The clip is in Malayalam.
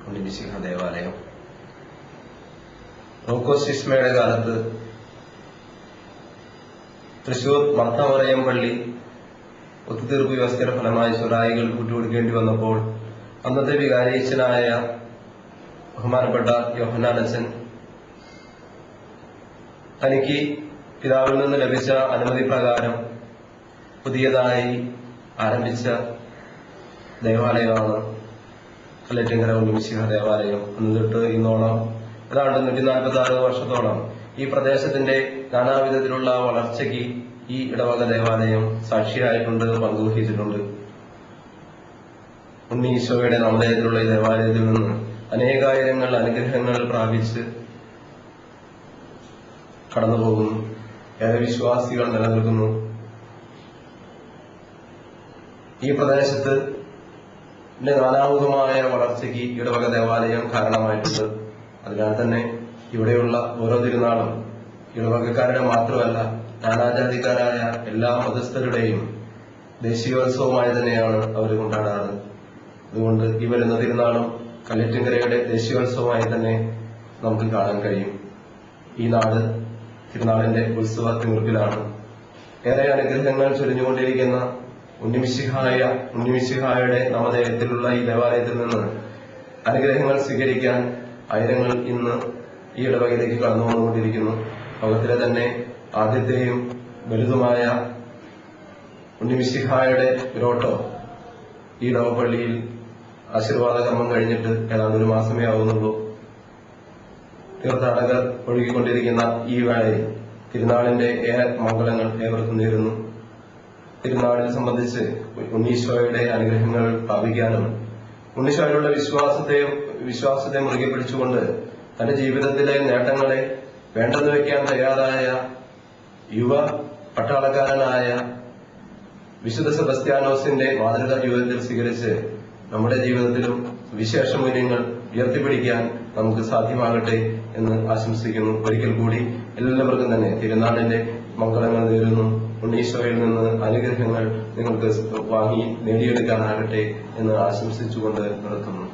ഉണ്ണിമിശിഹ ദേവാലയം. റോക്കോസിസ്മയുടെ കാലത്ത് തൃശൂർ മർത്തമറയം പള്ളി ഒത്തുതീർപ്പ് വ്യവസ്ഥയുടെ ഫലമായി സ്വരായികൾ വിട്ടുകൊടുക്കേണ്ടി വന്നപ്പോൾ അന്നത്തെ വികാരിയച്ഛനായ ബഹുമാനപ്പെട്ട യോഹന്നാൻ അച്ഛൻ തനിക്ക് പിതാവിൽ നിന്ന് ലഭിച്ച അനുമതി പ്രകാരം പുതിയതായി ആരംഭിച്ച ദേവാലയമാണ് കല്ലറ്റിങ്കര ഉണ്ണിമിശിഹ ദേവാലയം. അന്ന് തൊട്ട് ഇന്നോളം ഏതാണ്ട് 146 വർഷത്തോളം ഈ പ്രദേശത്തിന്റെ നാനാവിധത്തിലുള്ള വളർച്ചയ്ക്ക് ഈ ഇടവക ദേവാലയം സാക്ഷിയായിട്ടുണ്ട്, പങ്കുവഹിച്ചിട്ടുണ്ട്. ഉണ്ണി ഈശോയുടെ നാമധേയത്തിലുള്ള ഈ ദേവാലയത്തിൽ നിന്ന് അനേകായിരങ്ങൾ അനുഗ്രഹങ്ങൾ പ്രാപിച്ച് കടന്നുപോകുന്നു. ഏറെ വിശ്വാസികൾ നിലനിൽക്കുന്നു. ഈ പ്രദേശത്ത് നാനാമുഖമായ വളർച്ചയ്ക്ക് ഇടവക ദേവാലയം കാരണമായിട്ടുണ്ട്. അതിനാൽ തന്നെ ഇവിടെയുള്ള ഓരോ തിരുനാളും ഇടവകക്കാരുടെ മാത്രമല്ല, നാനാജാതിക്കാരായ എല്ലാ മതസ്ഥരുടെയും ദേശീയോത്സവമായി തന്നെയാണ് അവർ കൊണ്ടാടാറ്. അതുകൊണ്ട് ഈ വരുന്ന തിരുനാളും കല്ലറ്റിങ്കരയുടെ ദേശീയോത്സവമായി തന്നെ നമുക്ക് കാണാൻ കഴിയും. ഈ നാട് തിരുനാളിന്റെ ഉത്സവ തിമിർപ്പിലാണ്. ഏറെ അനുഗ്രഹങ്ങൾ ചൊരിഞ്ഞുകൊണ്ടിരിക്കുന്ന ഉണ്ണിമിശിഹായുടെ നാമധേയത്തിലുള്ള ഈ ദേവാലയത്തിൽ നിന്ന് അനുഗ്രഹങ്ങൾ സ്വീകരിക്കാൻ ആയിരങ്ങൾ ഇന്ന് ഈ ഇടവകയിലേക്ക് കടന്നു വന്നുകൊണ്ടിരിക്കുന്നു. ലോകത്തിലെ തന്നെ ആദ്യത്തെയും വലുതുമായ ഉണ്ണിമിശിഹായുടെ രോട്ടോ ഈ ഇടവപ്പള്ളിയിൽ ആശീർവാദ കർമ്മം കഴിഞ്ഞിട്ട് ഏതാണ്ട് 1 മാസമേ ആവുന്നുള്ളൂ. തീർത്ഥാടകർ ഒഴുകിക്കൊണ്ടിരിക്കുന്ന ഈ വേളയിൽ തിരുനാളിന്റെ ഏറെ മംഗളങ്ങൾ ഏവർക്കും നേരുന്നു. തിരുനാളിനെ സംബന്ധിച്ച് ഉണ്ണീശോയുടെ അനുഗ്രഹങ്ങൾ പ്രാപിക്കാനും ഉണ്ണീശോയിലുള്ള വിശ്വാസത്തെ മുറുകെ പിടിച്ചുകൊണ്ട് തന്റെ ജീവിതത്തിലെ നേട്ടങ്ങളെ വേണ്ടെന്ന് വയ്ക്കാൻ തയ്യാറായ യുവ പട്ടാളക്കാരനായ വിശുദ്ധ സെബസ്ത്യാനോസിന്റെ മാതൃക ജീവിതത്തിൽ സ്വീകരിച്ച് നമ്മുടെ ജീവിതത്തിലും വിശേഷ മൂല്യങ്ങൾ ഉയർത്തിപ്പിടിക്കാൻ നമുക്ക് സാധ്യമാകട്ടെ എന്ന് ആശംസിക്കുന്നു. ഒരിക്കൽ കൂടി എല്ലാവർക്കും തന്നെ തിരുനാളിന്റെ മംഗളങ്ങൾ നേരുന്നു. ഉണ്ണീശോയിൽ നിന്ന് അനുഗ്രഹങ്ങൾ നിങ്ങൾക്ക് വാങ്ങി നേടിയെടുക്കാനാകട്ടെ എന്ന് ആശംസിച്ചുകൊണ്ട് നിർത്തുന്നു.